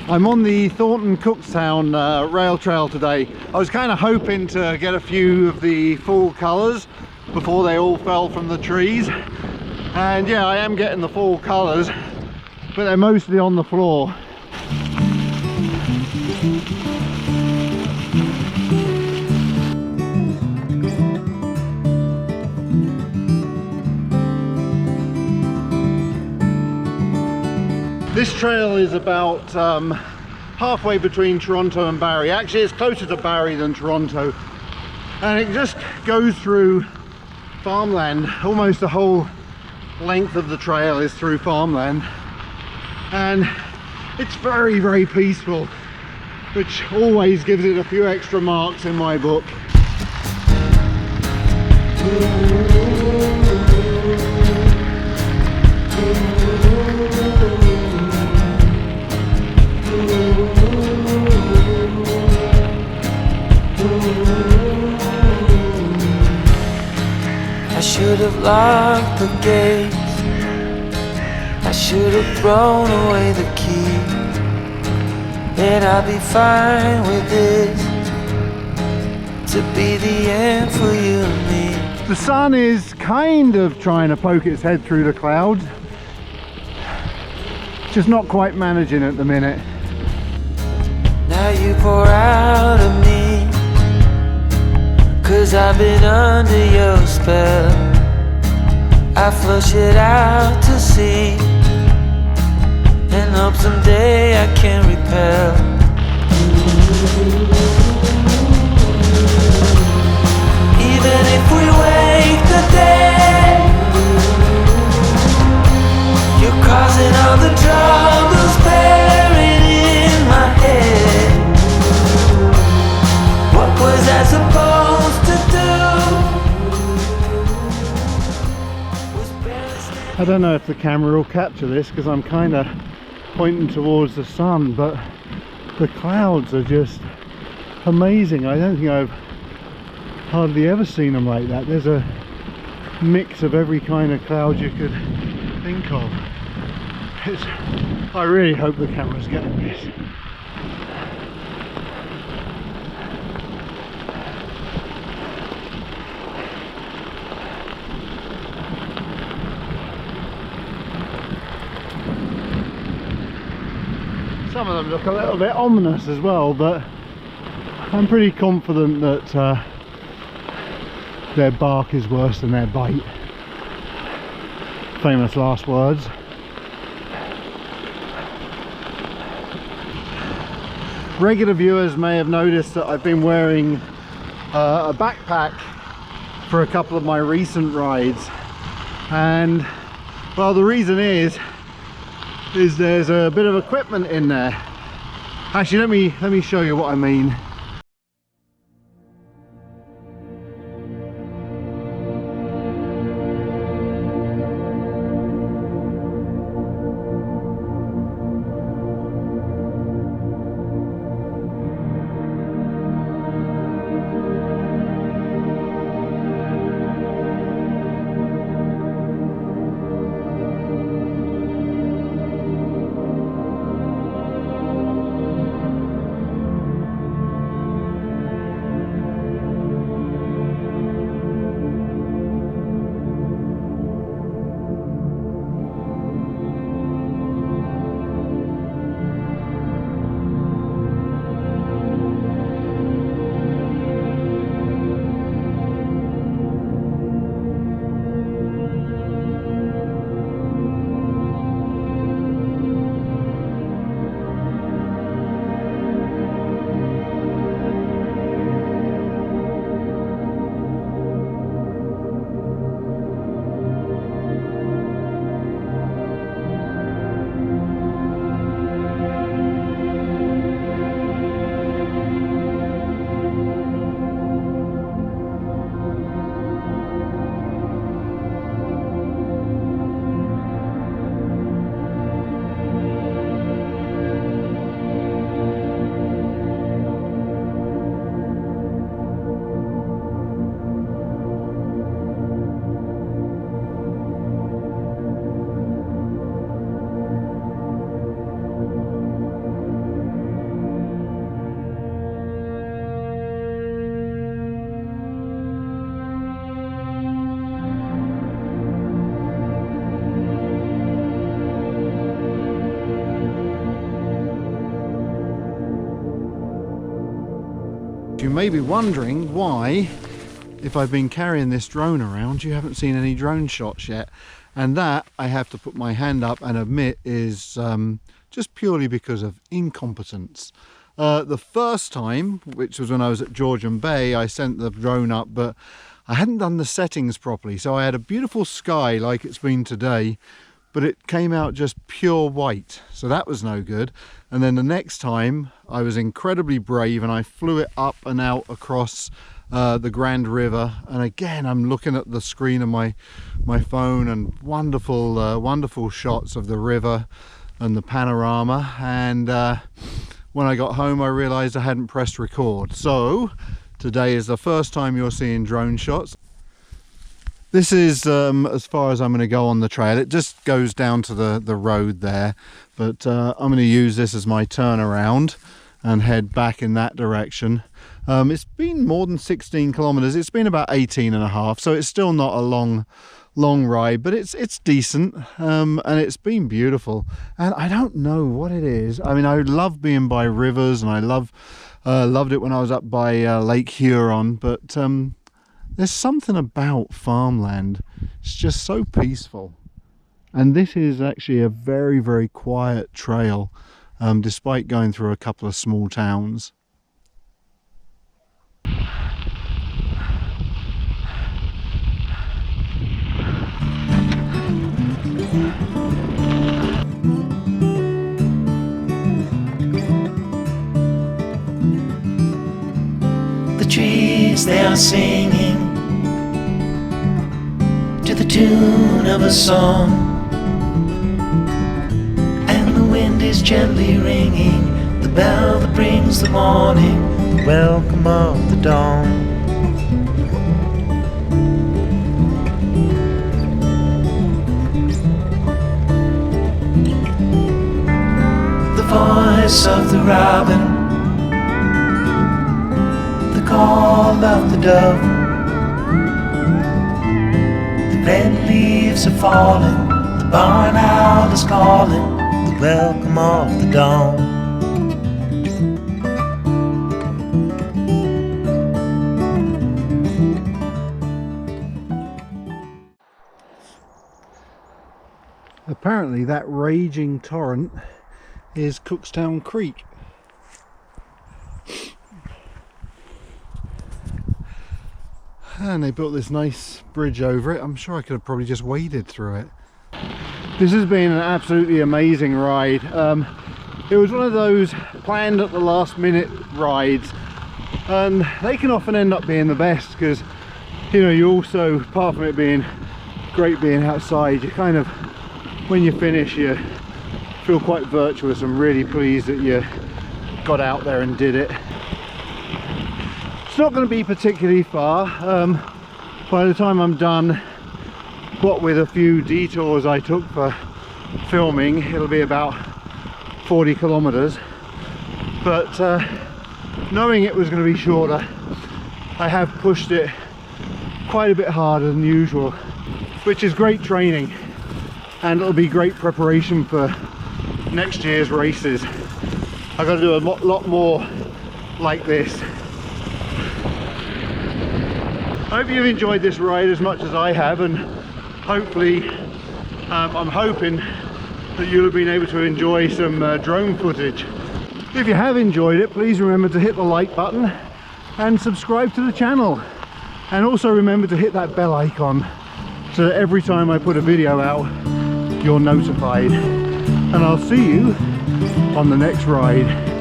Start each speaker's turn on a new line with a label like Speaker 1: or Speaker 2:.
Speaker 1: I'm on the Thornton Cookstown rail trail today. I was kind of hoping to get a few of the fall colours before they all fell from the trees. And yeah, I am getting the fall colours, but they're mostly on the floor. This trail is about halfway between Toronto and Barrie. Actually, it's closer to Barrie than Toronto. And it just goes through farmland. Almost the whole length of the trail is through farmland. And it's very, very peaceful, which always gives it a few extra marks in my book.
Speaker 2: I should have locked the gates. I should have thrown away the key. And I'll be fine with this to be the end for you and me.
Speaker 1: The sun is kind of trying to poke its head through the clouds. Just not quite managing at the minute.
Speaker 2: Now you pour out of me, 'cause I've been under your spell. I flush it out to sea, and hope someday I can repel. Even if we wake the dead, you're causing all the troubles buried in my head. What was I supposed to do?
Speaker 1: I don't know if the camera will capture this because I'm kind of pointing towards the sun, but the clouds are just amazing. I don't think I've hardly ever seen them like that. There's a mix of every kind of cloud you could think of. I really hope the camera's getting this. Some of them look a little bit ominous as well, but I'm pretty confident that their bark is worse than their bite. Famous last words. Regular viewers may have noticed that I've been wearing a backpack for a couple of my recent rides, and well, the reason is there's a bit of equipment in there. Actually, let me show you what I mean. you may be wondering why, if I've been carrying this drone around, you haven't seen any drone shots yet. And that, I have to put my hand up and admit, is just purely because of incompetence. The first time, which was when I was at Georgian Bay, I sent the drone up, but I hadn't done the settings properly. So I had a beautiful sky like it's been today, but it came out just pure white. So that was no good. And then the next time I was incredibly brave and I flew it up and out across the Grand River. And again, I'm looking at the screen of my phone and wonderful shots of the river and the panorama. And when I got home, I realized I hadn't pressed record. So today is the first time you're seeing drone shots. This is as far as I'm going to go on the trail. It just goes down to the road there, but I'm going to use this as my turnaround and head back in that direction. It's been more than 16 kilometers. It's been about 18 and a half, so it's still not a long ride, but it's decent, and it's been beautiful. And I don't know what it is. I mean, I love being by rivers, and I loved it when I was up by Lake Huron, but there's something about farmland. It's just so peaceful. And this is actually a very quiet trail, despite going through a couple of small towns.
Speaker 2: The trees, they are singing to the tune of a song, and the wind is gently ringing the bell that brings the morning, the welcome of the dawn. The voice of the robin, call of the dove, the red leaves are falling, the barn owl is calling, the welcome of the dawn.
Speaker 1: Apparently that raging torrent is Cookstown Creek. And they built this nice bridge over it. I'm sure I could have probably just waded through it. This has been an absolutely amazing ride. It was one of those planned at the last minute rides, and they can often end up being the best because, you know, you also, apart from it being great being outside, you kind of, when you finish, you feel quite virtuous and really pleased that you got out there and did it. It's not going to be particularly far. By the time I'm done, what with a few detours I took for filming, it'll be about 40 kilometers. But knowing it was going to be shorter, I have pushed it quite a bit harder than usual, which is great training, and it'll be great preparation for next year's races. I've got to do a lot more like this. I hope you've enjoyed this ride as much as I have, and hopefully I'm hoping that you'll have been able to enjoy some drone footage. If you have enjoyed it, please remember to hit the like button and subscribe to the channel, and also remember to hit that bell icon so that every time I put a video out you're notified. And I'll see you on the next ride.